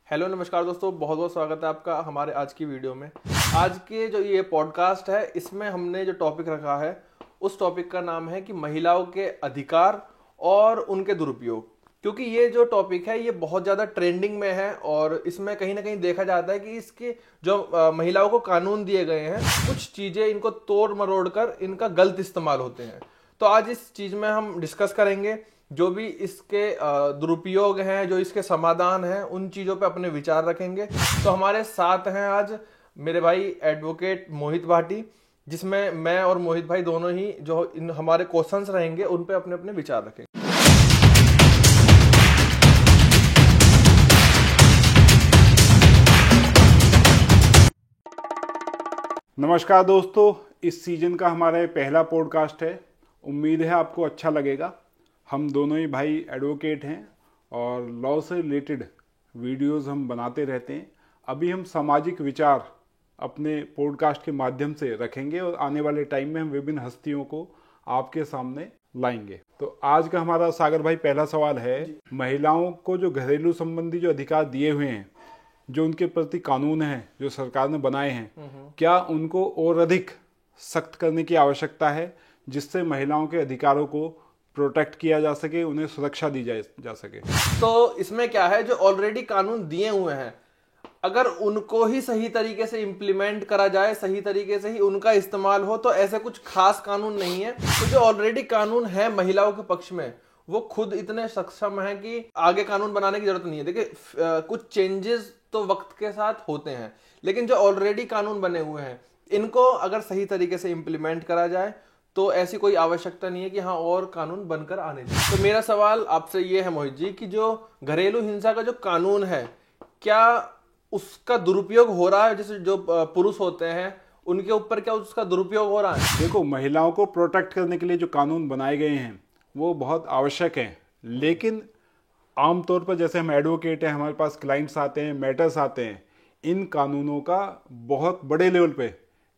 Hello नमस्कार दोस्तों, बहुत बहुत स्वागत है आपका हमारे आज की वीडियो में। आज के जो ये पॉडकास्ट है इसमें हमने जो टॉपिक रखा है उस टॉपिक का नाम है कि महिलाओं के अधिकार और उनके दुरुपयोग। क्योंकि ये जो टॉपिक है ये बहुत ज़्यादा ट्रेंडिंग में है और इसमें कहीं ना कहीं देखा जाता है कि इसके जो महिलाओं को कानून दिए गए हैं कुछ चीज़ें इनको तोड़ मरोड़ कर इनका गलत इस्तेमाल होते हैं। तो आज इस चीज़ में हम डिस्कस करेंगे जो भी इसके दुरुपयोग हैं, जो इसके समाधान हैं, उन चीज़ों पे अपने विचार रखेंगे। तो हमारे साथ हैं आज मेरे भाई एडवोकेट मोहित भाटी, जिसमें मैं और मोहित भाई दोनों ही जो इन हमारे क्वेश्चंस रहेंगे उन पे अपने अपने विचार रखेंगे। नमस्कार दोस्तों, इस सीजन का हमारा पहला पॉडकास्ट है। उम्मीद है आपको अच्छा लगेगा। हम दोनों ही भाई एडवोकेट हैं और लॉ से रिलेटेड वीडियोस हम बनाते रहते हैं। अभी हम सामाजिक विचार अपने पॉडकास्ट के माध्यम से रखेंगे और आने वाले टाइम में हम विभिन्न हस्तियों को आपके सामने लाएंगे। तो आज का हमारा सागर भाई पहला सवाल है, महिलाओं को जो घरेलू संबंधी जो अधिकार दिए हुए हैं, जो उनके प्रति कानून हैं जो सरकार ने बनाए हैं, क्या उनको और अधिक सख्त करने की आवश्यकता है जिससे महिलाओं के अधिकारों को प्रोटेक्ट किया जा सके, उन्हें सुरक्षा दी जा सके? तो इसमें क्या है, जो ऑलरेडी कानून दिए हुए हैं अगर उनको ही सही तरीके से इम्प्लीमेंट करा जाए, सही तरीके से ही उनका इस्तेमाल हो, तो ऐसे कुछ खास कानून नहीं है। तो जो ऑलरेडी कानून है महिलाओं के पक्ष में वो खुद इतने सक्षम है कि आगे कानून बनाने की जरूरत नहीं है। देखिए कुछ चेंजेस तो वक्त के साथ होते हैं, लेकिन जो ऑलरेडी कानून बने हुए हैं इनको अगर सही तरीके से इम्प्लीमेंट करा जाए तो ऐसी कोई आवश्यकता नहीं है कि हाँ और कानून बनकर आने चाहिए। तो मेरा सवाल आपसे ये है मोहित जी कि जो घरेलू हिंसा का जो कानून है क्या उसका दुरुपयोग हो रहा है? जैसे जो पुरुष होते हैं उनके ऊपर क्या उसका दुरुपयोग हो रहा है? देखो, महिलाओं को प्रोटेक्ट करने के लिए जो कानून बनाए गए हैं वो बहुत आवश्यक हैं, लेकिन आमतौर पर जैसे हम एडवोकेट हैं, हमारे पास क्लाइंट्स आते हैं, मैटर्स आते हैं, इन कानूनों का बहुत बड़े लेवल पे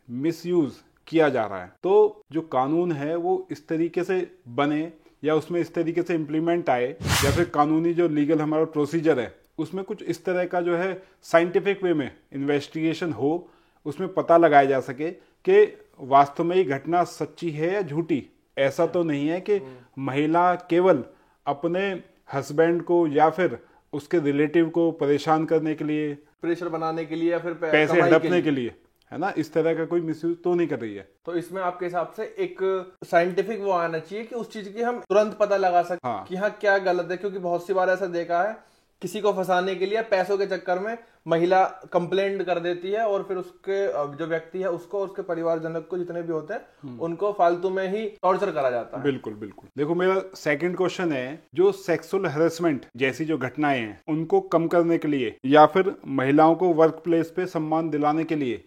मिसयूज किया जा रहा है। तो जो कानून है वो इस तरीके से बने या उसमें इस तरीके से इम्प्लीमेंट आए, या फिर कानूनी जो लीगल हमारा प्रोसीजर है उसमें कुछ इस तरह का जो है साइंटिफिक वे में इन्वेस्टिगेशन हो, उसमें पता लगाया जा सके कि वास्तव में ये घटना सच्ची है या झूठी। ऐसा तो नहीं है कि महिला केवल अपने हस्बैंड को या फिर उसके रिलेटिव को परेशान करने के लिए, प्रेशर बनाने के लिए या फिर पैसे हड़पने के लिए, है ना, इस तरह का कोई मिसयूज तो नहीं कर रही है। तो इसमें आपके हिसाब से एक साइंटिफिक वो आना चाहिए कि उस चीज की हम तुरंत पता लगा सकें। हाँ। कि हाँ क्या गलत है। क्योंकि बहुत सी बार ऐसा देखा है किसी को फंसाने के लिए पैसों के चक्कर में महिला कंप्लेंट कर देती है और फिर उसके जो व्यक्ति है उसको, उसके परिवारजनक को, जितने भी होते हैं उनको फालतू में ही टॉर्चर करा जाता है। बिल्कुल बिल्कुल। देखो, मेरा सेकंड क्वेश्चन है, जो सेक्सुअल हैरेसमेंट जैसी जो घटनाएं हैं उनको कम करने के लिए या फिर महिलाओं को वर्क प्लेस पे सम्मान दिलाने के लिए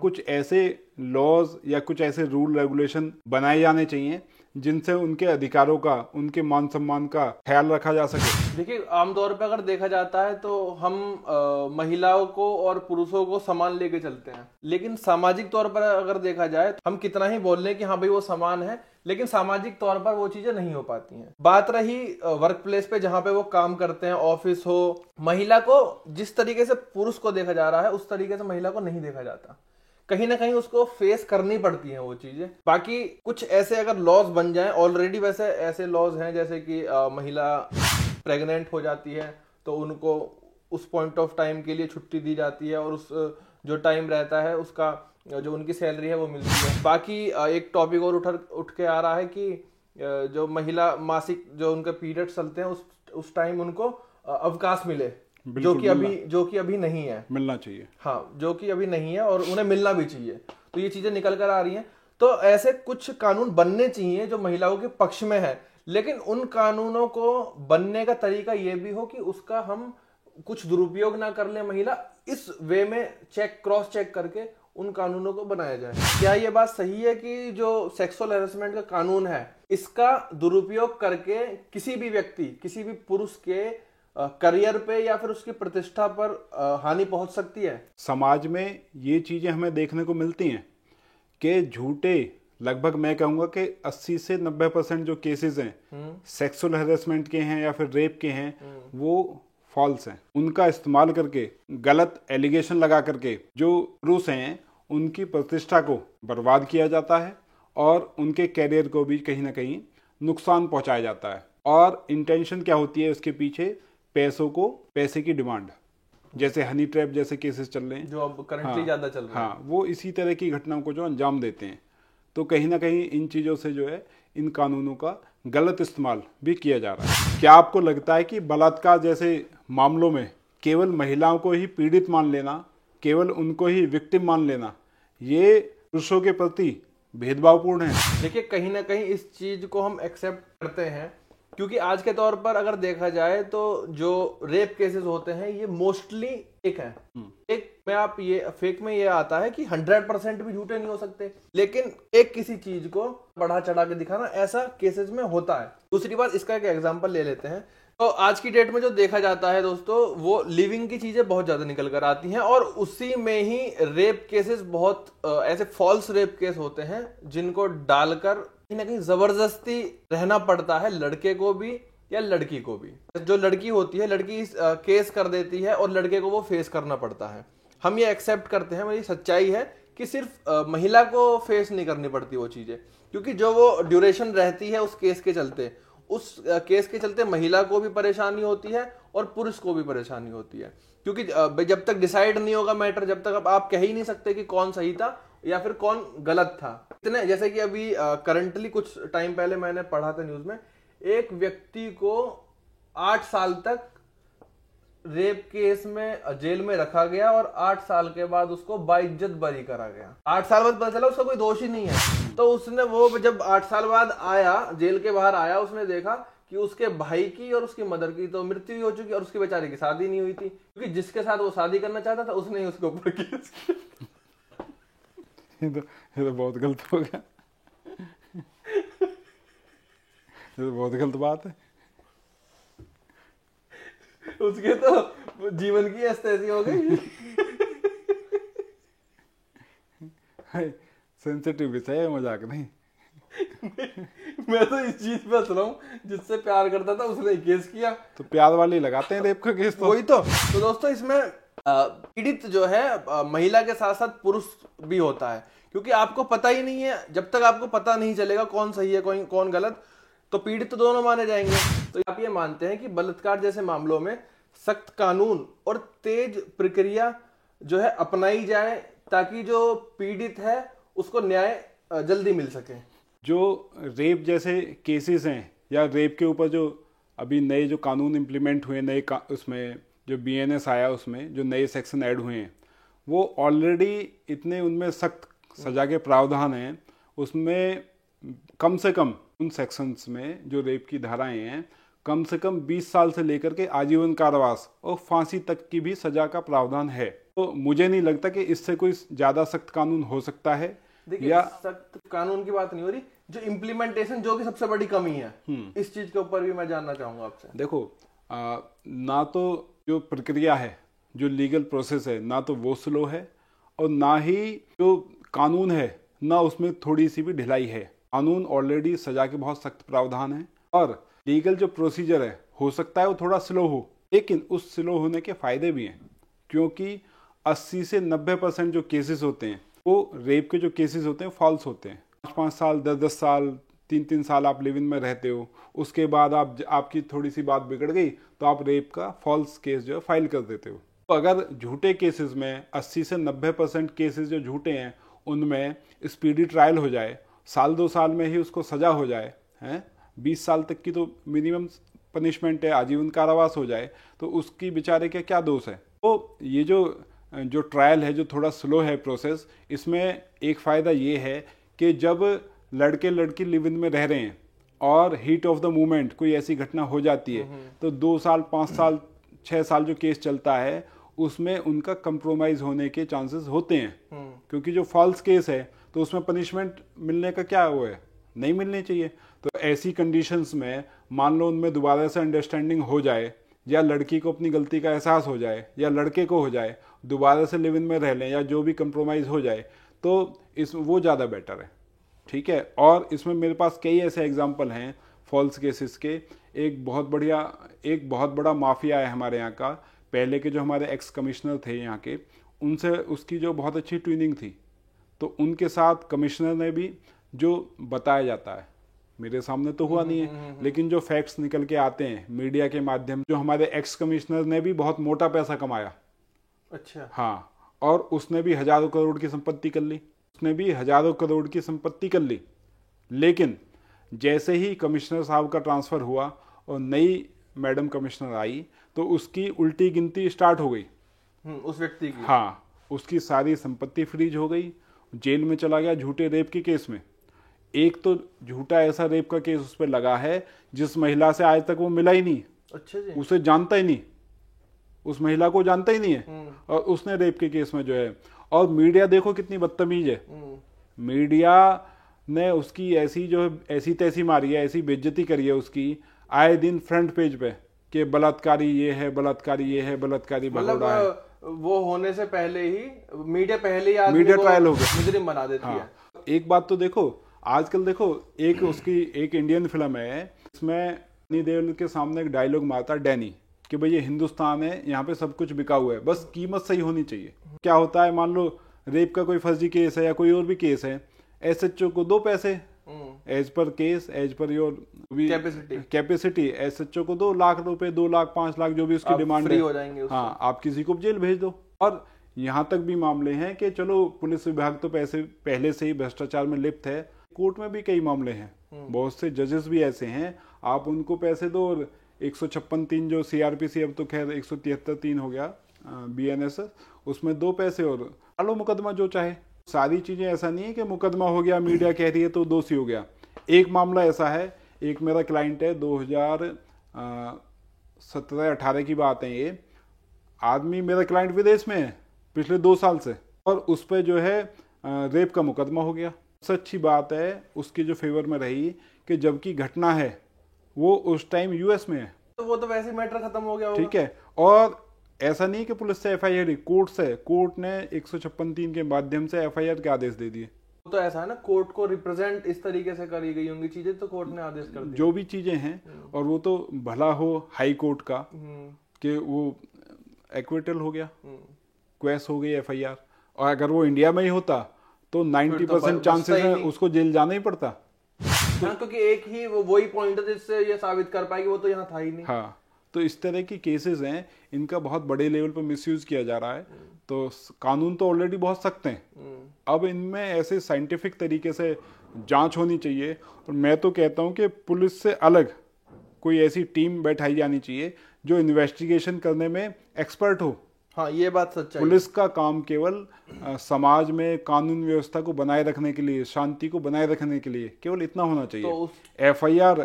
कुछ ऐसे लॉज या कुछ ऐसे रूल रेगुलेशन बनाए जाने चाहिए जिनसे उनके अधिकारों का, उनके मान सम्मान का ख्याल रखा जा सके। देखिए आमतौर पर अगर देखा जाता है तो हम महिलाओं को और पुरुषों को समान लेके चलते हैं, लेकिन सामाजिक तौर पर अगर देखा जाए तो हम कितना ही बोल लें कि हाँ भाई वो समान है, लेकिन सामाजिक तौर पर वो चीजें नहीं हो पाती हैं। बात रही वर्क प्लेस पे जहाँ पे वो काम करते हैं, ऑफिस हो, महिला को जिस तरीके से पुरुष को देखा जा रहा है उस तरीके से महिला को नहीं देखा जाता। कहीं ना कहीं उसको फेस करनी पड़ती हैं वो चीजें। बाकी कुछ ऐसे अगर लॉज बन जाएं, ऑलरेडी वैसे ऐसे लॉज हैं जैसे कि महिला प्रेग्नेंट हो जाती है तो उनको उस पॉइंट ऑफ टाइम के लिए छुट्टी दी जाती है और उस जो टाइम रहता है उसका जो उनकी सैलरी है वो मिलती है। बाकी एक टॉपिक और उठ के आ रहा है कि जो महिला मासिक जो उनके पीरियड चलते हैं उस टाइम उनको अवकाश मिले, जो कि अभी नहीं है, मिलना चाहिए। हाँ, जो कि अभी नहीं है और उन्हें मिलना भी चाहिए। तो ये चीजें निकल कर आ रही हैं। तो ऐसे कुछ कानून बनने चाहिए जो महिलाओं के पक्ष में है, लेकिन उन कानूनों को बनने का तरीका ये भी हो कि उसका हम कुछ दुरुपयोग ना कर ले। महिला इस वे में क्रॉस चेक करके उन कानूनों को बनाया जाए। क्या ये बात सही है कि जो सेक्सुअल हैरेसमेंट का कानून है इसका दुरुपयोग करके किसी भी व्यक्ति, किसी भी पुरुष के करियर पे या फिर उसकी प्रतिष्ठा पर हानि पहुंच सकती है? समाज में ये चीजें हमें देखने को मिलती हैं कि झूठे, लगभग मैं कहूंगा कि 80 से 90% जो केसेस हैं सेक्सुअल हैरेसमेंट के हैं या फिर रेप के हैं, वो फॉल्स हैं उनका इस्तेमाल करके, गलत एलिगेशन लगा करके जो पुरुष हैं उनकी प्रतिष्ठा को बर्बाद किया जाता है और उनके कैरियर को भी कहीं ना कहीं नुकसान पहुंचाया जाता है। और इंटेंशन क्या होती है उसके पीछे? पैसे की डिमांड, जैसे हनी ट्रैप जैसे केसेस चल रहे हैं जो अब करंटली ज्यादा चल रहे हैं। हाँ, वो इसी तरह की घटनाओं को जो अंजाम देते हैं। तो कहीं ना कहीं इन चीज़ों से जो है इन कानूनों का गलत इस्तेमाल भी किया जा रहा है। क्या आपको लगता है कि बलात्कार जैसे मामलों में केवल महिलाओं को ही पीड़ित मान लेना, केवल उनको ही विक्टिम मान लेना, ये पुरुषों के प्रति भेदभावपूर्ण है? देखिए, कहीं ना कहीं इस चीज को हम एक्सेप्ट करते हैं क्योंकि आज के तौर पर अगर देखा जाए तो जो रेप केसेस होते हैं ये मोस्टली फेक है। एक में आप ये फेक में ये आता है कि 100% भी झूठे नहीं हो सकते, लेकिन एक किसी चीज को बढ़ा चढ़ा के दिखाना ऐसा केसेस में होता है। दूसरी बात, इसका एक एग्जांपल ले लेते हैं। तो आज की डेट में जो देखा जाता है दोस्तों, वो लिविंग की चीजें बहुत ज्यादा निकल कर आती हैं और उसी में ही रेप केसेस बहुत ऐसे फॉल्स रेप केस होते हैं जिनको डालकर कहीं ना कहीं जबरदस्ती रहना पड़ता है लड़के को भी या लड़की को भी। जो लड़की होती है, लड़की केस कर देती है और लड़के को वो फेस करना पड़ता है। हम ये एक्सेप्ट करते हैं, मेरी सच्चाई है कि सिर्फ महिला को फेस नहीं करनी पड़ती वो चीजें, क्योंकि जो वो ड्यूरेशन रहती है उस केस के चलते, उस केस के चलते महिला को भी परेशानी होती है और पुरुष को भी परेशानी होती है। क्योंकि जब तक डिसाइड नहीं होगा मैटर, जब तक अब आप कह ही नहीं सकते कि कौन सही था या फिर कौन गलत था। इतने जैसे कि अभी करंटली कुछ टाइम पहले मैंने पढ़ा था न्यूज में, एक व्यक्ति को 8 साल तक रेप केस में जेल में रखा गया और 8 साल के बाद उसको बाइज्जत बरी करा गया। 8 साल बाद पता चला उसका कोई दोष ही नहीं है। तो उसने वो जब 8 साल बाद आया, जेल के बाहर आया, उसने देखा कि उसके भाई की और उसकी मदर की तो मृत्यु हो चुकी और उसकी बेचारे की शादी नहीं हुई थी, क्योंकि जिसके साथ वो शादी करना चाहता था उसने ही उसके ऊपर केस किया। ये तो बहुत गलत हो गया। ये तो बहुत गलत बात है। उसके तो जीवन की ऐसी हो गई। सेंसिटिव विषय है, मजाक नहीं। मैं तो इस चीज पे हंस रहा हूँ, जिससे प्यार करता था उसने केस किया। तो प्यार वाले लगाते हैं रेप का केस। वही तो दोस्तों, इसमें पीड़ित जो है महिला के साथ साथ पुरुष भी होता है, क्योंकि आपको पता ही नहीं है। जब तक आपको पता नहीं चलेगा कौन सही है कौन गलत, तो पीड़ित तो दोनों माने जाएंगे। तो आप ये मानते हैं कि बलात्कार जैसे मामलों में सख्त कानून और तेज प्रक्रिया जो है अपनाई जाए ताकि जो पीड़ित है उसको न्याय जल्दी मिल सके। जो रेप जैसे केसेस हैं या रेप के ऊपर जो अभी नए जो कानून इम्प्लीमेंट हुए, उसमें जो BNS आया, उसमें जो नए सेक्शन ऐड हुए हैं, वो ऑलरेडी इतने उनमें सख्त सजा के प्रावधान हैं। उसमें कम से कम उन सेक्शंस में जो रेप की धाराएं हैं, कम से कम 20 साल से लेकर के आजीवन कारावास और फांसी तक की भी सजा का प्रावधान है। तो मुझे नहीं लगता कि इससे कोई ज्यादा सख्त कानून हो सकता है। देखिए, सख्त कानून की बात नहीं हो रही, जो इम्प्लीमेंटेशन जो कि सबसे बड़ी कमी है, इस चीज के ऊपर भी मैं जानना चाहूंगा आपसे। देखो, ना तो जो प्रक्रिया है, जो लीगल प्रोसेस है, ना तो वो स्लो है और ना ही जो कानून है, ना उसमें थोड़ी सी भी ढिलाई है। कानून ऑलरेडी सजा के बहुत सख्त प्रावधान है और लीगल जो प्रोसीजर है, हो सकता है वो थोड़ा स्लो हो, लेकिन उस स्लो होने के फायदे भी हैं, क्योंकि 80 से 90% जो केसेस होते हैं वो रेप के जो केसेस होते हैं फॉल्स होते हैं। 5-5 साल, 10-10 साल, 3-3 साल आप लिव इन में रहते हो, उसके बाद आपकी थोड़ी सी बात बिगड़ गई तो आप रेप का फॉल्स केस जो है फाइल कर देते हो। तो अगर झूठे केसेस में 80 से 90% केसेस जो झूठे हैं उनमें स्पीडी ट्रायल हो जाए, 1-2 साल में ही उसको सजा हो जाए, हैं 20 साल तक की तो मिनिमम पनिशमेंट है, आजीवन कारावास हो जाए, तो उसकी बेचारे के क्या दोष है। तो ये जो ट्रायल है, जो थोड़ा स्लो है प्रोसेस, इसमें एक फ़ायदा ये है कि जब लड़के लड़की लिव इन में रह रहे हैं और हीट ऑफ द मोमेंट कोई ऐसी घटना हो जाती है तो 2 साल, 5 साल, 6 साल जो केस चलता है उसमें उनका कंप्रोमाइज होने के चांसेस होते हैं, क्योंकि जो फॉल्स केस है तो उसमें पनिशमेंट मिलने का क्या वो है, नहीं मिलनी चाहिए। तो ऐसी कंडीशंस में मान लो उनमें दोबारा से अंडरस्टैंडिंग हो जाए, या लड़की को अपनी गलती का एहसास हो जाए या लड़के को हो जाए, दोबारा से लिव इन में रह लें या जो भी कंप्रोमाइज़ हो जाए, तो वो ज़्यादा बेटर है। ठीक है। और इसमें मेरे पास कई ऐसे एग्जाम्पल हैं फॉल्स केसेस के। एक बहुत बड़ा माफिया है हमारे यहाँ का। पहले के जो हमारे एक्स कमिश्नर थे यहाँ के, उनसे उसकी जो बहुत अच्छी ट्यूनिंग थी, तो उनके साथ कमिश्नर ने भी जो बताया जाता है, मेरे सामने तो हुआ नहीं है, लेकिन जो फैक्ट्स निकल के आते हैं मीडिया के माध्यम, जो हमारे एक्स कमिश्नर ने भी बहुत मोटा पैसा कमाया। अच्छा। हाँ, और उसने भी हजारों करोड़ की संपत्ति कर ली। लेकिन जैसे ही कमिश्नर साहब का ट्रांसफर हुआ और नई मैडम कमिश्नर आई, तो उसकी उल्टी गिनती स्टार्ट हो गई उस व्यक्ति की। हाँ, उसकी सारी संपत्ति फ्रीज हो गई, जेल में चला गया झूठे रेप के केस में। एक तो झूठा ऐसा रेप का केस उस पर लगा है जिस महिला से आज तक वो मिला ही नहीं। अच्छा जी। उसे जानता ही नहीं, उस महिला को जानता ही नहीं है, और उसने रेप के केस में जो है, और मीडिया देखो कितनी बदतमीज है। मीडिया ने उसकी ऐसी तैसी मारी है, ऐसी बेइज्जती करी है उसकी, आए दिन फ्रंट पेज पे कि बलात्कारी ये है, बलात्कारी ये है, बलात्कारी भगोड़ा है। वो होने से पहले ही मीडिया ट्रायल हो गया, मुजरिम बना देती है। एक बात तो देखो, आजकल देखो, एक इंडियन फिल्म है, इसमें सनी देओल के सामने एक डायलॉग मारता डैनी कि भाई ये हिंदुस्तान है, यहाँ पे सब कुछ बिका हुआ है, बस कीमत सही होनी चाहिए। क्या होता है, मान लो रेप का कोई फर्जी केस है या कोई और भी केस है, एसएचओ को 2 पैसे, as per case, as per your capacity, SHO को 2 लाख रुपए, 2 लाख 5 लाख जो भी उसकी डिमांड है, हो जाएंगे हाँ, आप किसी को जेल भेज दो। और यहाँ तक भी मामले हैं कि चलो पुलिस विभाग तो पहले से ही भ्रष्टाचार में लिप्त है, कोर्ट में भी कई मामले हैं, बहुत से जजेस भी ऐसे हैं, आप उनको पैसे दो और 156(3) जो सीआरपीसी, अब तो खैर 173(3) हो गया बीएनएस, उसमें 2 पैसे और डालो मुकदमा जो चाहे। सारी चीजें ऐसा नहीं है कि मुकदमा हो गया, मीडिया कह रही है तो दोषी हो गया। एक मामला ऐसा है, एक मेरा क्लाइंट है, 2017-18 की बात है ये, आदमी मेरा क्लाइंट विदेश में है पिछले 2 साल से, और उस पर जो है रेप का मुकदमा हो गया। सच्ची बात है उसकी जो फेवर में रही कि जबकि घटना है वो उस टाइम यूएस में है, तो वो तो वैसे ही मैटर खत्म हो गया होगा। ठीक है, और ऐसा नहीं कि पुलिस से एफआईआर, कोर्ट ने 156(3) के माध्यम से एफआईआर के आदेश दे दिए। तो ऐसा है ना, कोर्ट को रिप्रेजेंट इस तरीके से करी गई होंगी चीजें, तो कोर्ट ने आदेश कर दिया जो भी चीजें हैं, और वो तो भला हो हाई कोर्ट का कि वो एक्विटल हो गया, क्वेस हो गई एफआईआर, और अगर वो इंडिया में ही होता तो 90% चांसेस है उसको जेल जाना ही पड़ता। हाँ, क्योंकि एक ही वही पॉइंट है जिससे ये साबित कर पाएगी वो तो यहाँ था ही नहीं। हाँ, तो इस तरह की केसेस हैं, इनका बहुत बड़े लेवल पर मिसयूज किया जा रहा है। तो कानून तो ऑलरेडी बहुत सख्त हैं, अब इनमें ऐसे साइंटिफिक तरीके से जांच होनी चाहिए। और मैं तो कहता हूं कि पुलिस से अलग कोई ऐसी टीम बैठाई जानी चाहिए जो इन्वेस्टिगेशन करने में एक्सपर्ट हो। हाँ, ये बात सच्चाई। पुलिस का काम केवल समाज में कानून व्यवस्था को बनाए रखने के लिए, शांति को बनाए रखने के लिए केवल इतना होना चाहिए। तो एफआईआर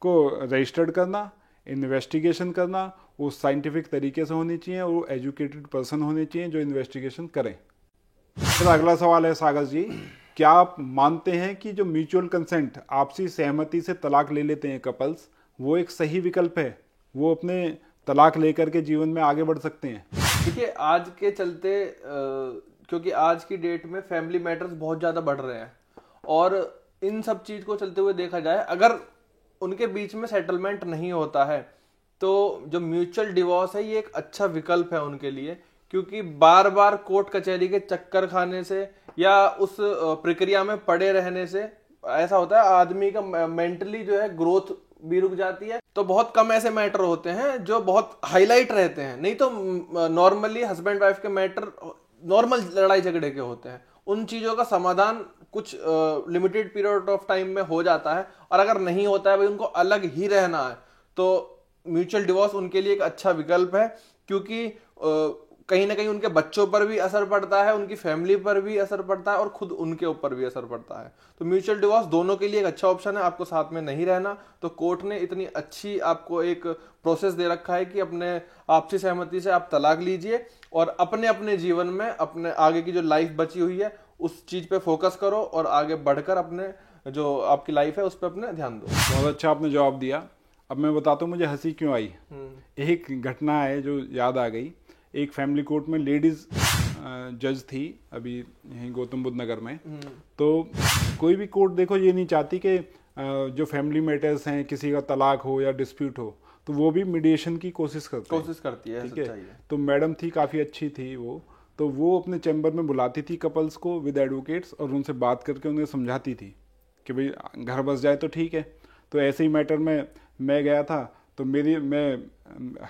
को रजिस्टर्ड करना, इन्वेस्टिगेशन करना, वो साइंटिफिक तरीके से होनी चाहिए, और वो एजुकेटेड पर्सन होने चाहिए जो इन्वेस्टिगेशन करें। फिर अगला सवाल है सागर जी, क्या आप मानते हैं कि जो म्यूचुअल कंसेंट, आपसी सहमति से तलाक ले लेते हैं कपल्स, वो एक सही विकल्प है, वो अपने तलाक लेकर के जीवन में आगे बढ़ सकते हैं? देखिए, आज के चलते क्योंकि आज की डेट में फैमिली मैटर्स बहुत ज्यादा बढ़ रहे हैं, और इन सब चीज को चलते हुए देखा जाए, अगर उनके बीच में सेटलमेंट नहीं होता है तो जो म्यूचुअल डिवोर्स है ये एक अच्छा विकल्प है उनके लिए, क्योंकि बार बार कोर्ट कचहरी के चक्कर खाने से या उस प्रक्रिया में पड़े रहने से ऐसा होता है आदमी का मेंटली जो है ग्रोथ भी रुक जाती है। तो बहुत कम ऐसे मैटर होते हैं जो बहुत हाईलाइट रहते हैं, नहीं तो नॉर्मली हस्बैंड वाइफ के मैटर नॉर्मल लड़ाई झगड़े के होते हैं, उन चीजों का समाधान कुछ लिमिटेड पीरियड ऑफ टाइम में हो जाता है। और अगर नहीं होता है भाई, उनको अलग ही रहना है, तो म्यूचुअल डिवोर्स उनके लिए एक अच्छा विकल्प है, क्योंकि कहीं ना कहीं उनके बच्चों पर भी असर पड़ता है, उनकी फैमिली पर भी असर पड़ता है, और खुद उनके ऊपर भी असर पड़ता है। तो म्यूचुअल डिवोर्स दोनों के लिए एक अच्छा ऑप्शन है। आपको साथ में नहीं रहना तो कोर्ट ने इतनी अच्छी आपको एक प्रोसेस दे रखा है कि अपने आपसी सहमति से आप तलाक लीजिए और अपने अपने जीवन में अपने आगे की जो लाइफ बची हुई है उस चीज पे फोकस करो, और आगे बढ़कर अपने जो आपकी लाइफ है उस पर अपने ध्यान दो। बहुत अच्छा आपने जवाब दिया। अब मैं बताता हूँ मुझे हंसी क्यों आई। एक घटना है जो याद आ गई। एक फैमिली कोर्ट में लेडीज जज थी, अभी यहीं गौतम बुद्ध नगर में। तो कोई भी कोर्ट देखो ये नहीं चाहती कि जो फैमिली मैटर्स हैं, किसी का तलाक हो या डिस्प्यूट हो, तो वो भी मीडिएशन की कोशिश करती है, ठीक है। तो मैडम थी, काफ़ी अच्छी थी वो, तो वो अपने चैम्बर में बुलाती थी कपल्स को विद एडवोकेट्स और उनसे बात करके उन्हें समझाती थी कि भाई घर बस जाए तो ठीक है। तो ऐसे ही मैटर में मैं गया था, तो मैं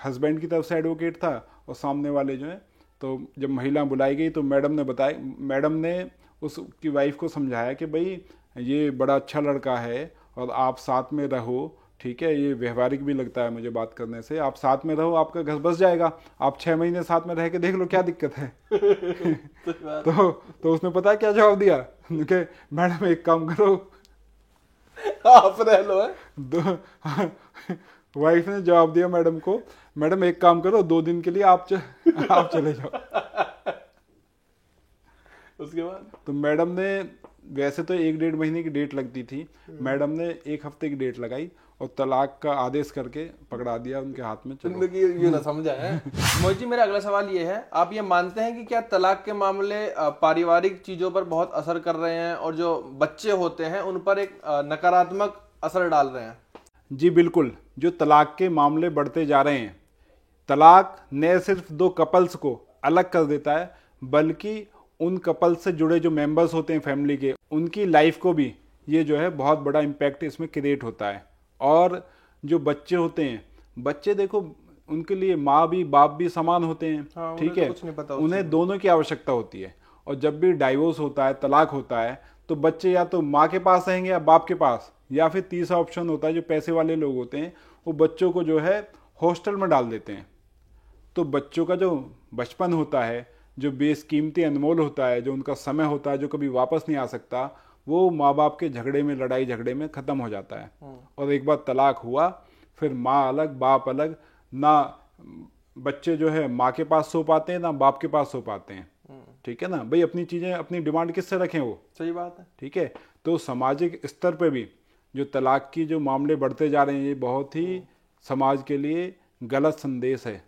हस्बैंड की तरफ से एडवोकेट था और सामने वाले जो है, तो जब महिला बुलाई गई तो मैडम ने उसकी वाइफ को समझाया कि भाई ये बड़ा अच्छा लड़का है और आप साथ में रहो, ठीक है, ये व्यवहारिक भी लगता है मुझे बात करने से, आप साथ में रहो, आपका घर बस जाएगा, आप 6 महीने साथ में रह के देख लो क्या दिक्कत है। तो उसने पता है क्या जवाब दिया कि मैडम एक काम करो, आप रह लो है। वाइफ ने जवाब दिया मैडम को, मैडम एक काम करो, 2 दिन के लिए आप चले जाओ। उसके बाद तो मैडम ने, वैसे तो 1-1.5 महीने की डेट लगती थी, मैडम ने 1 हफ्ते की डेट लगाई और तलाक का आदेश करके पकड़ा दिया उनके हाथ में। जिंदगी ये ना समझा है। मोहित जी, मेरा अगला सवाल ये है, आप ये मानते हैं कि क्या तलाक के मामले पारिवारिक चीजों पर बहुत असर कर रहे हैं और जो बच्चे होते हैं उन पर एक नकारात्मक असर डाल रहे हैं? जी बिल्कुल, जो तलाक के मामले बढ़ते जा रहे हैं, तलाक न सिर्फ 2 कपल्स को अलग कर देता है, बल्कि उन कपल से जुड़े जो मेंबर्स होते हैं फैमिली के, उनकी लाइफ को भी ये जो है बहुत बड़ा इम्पैक्ट इसमें क्रिएट होता है। और जो बच्चे होते हैं, बच्चे देखो उनके लिए माँ भी बाप भी समान होते हैं, हाँ, ठीक है, उन्हें दोनों की आवश्यकता होती है। और जब भी डाइवोर्स होता है, तलाक होता है, तो बच्चे या तो माँ के पास रहेंगे या बाप के पास, या फिर तीसरा ऑप्शन होता है, जो पैसे वाले लोग होते हैं वो बच्चों को जो है हॉस्टल में डाल देते हैं। तो बच्चों का जो बचपन होता है, जो बेशकीमती अनमोल होता है, जो उनका समय होता है, जो कभी वापस नहीं आ सकता, वो माँ बाप के झगड़े में, लड़ाई झगड़े में ख़त्म हो जाता है। और एक बार तलाक हुआ, फिर माँ अलग बाप अलग, ना बच्चे जो है माँ के पास सो पाते हैं ना बाप के पास सो पाते हैं, ठीक है ना भाई, अपनी चीज़ें अपनी डिमांड किससे रखें वो, सही बात है, ठीक है। तो सामाजिक स्तर पे भी जो तलाक की जो मामले बढ़ते जा रहे हैं, ये बहुत ही समाज के लिए गलत संदेश है।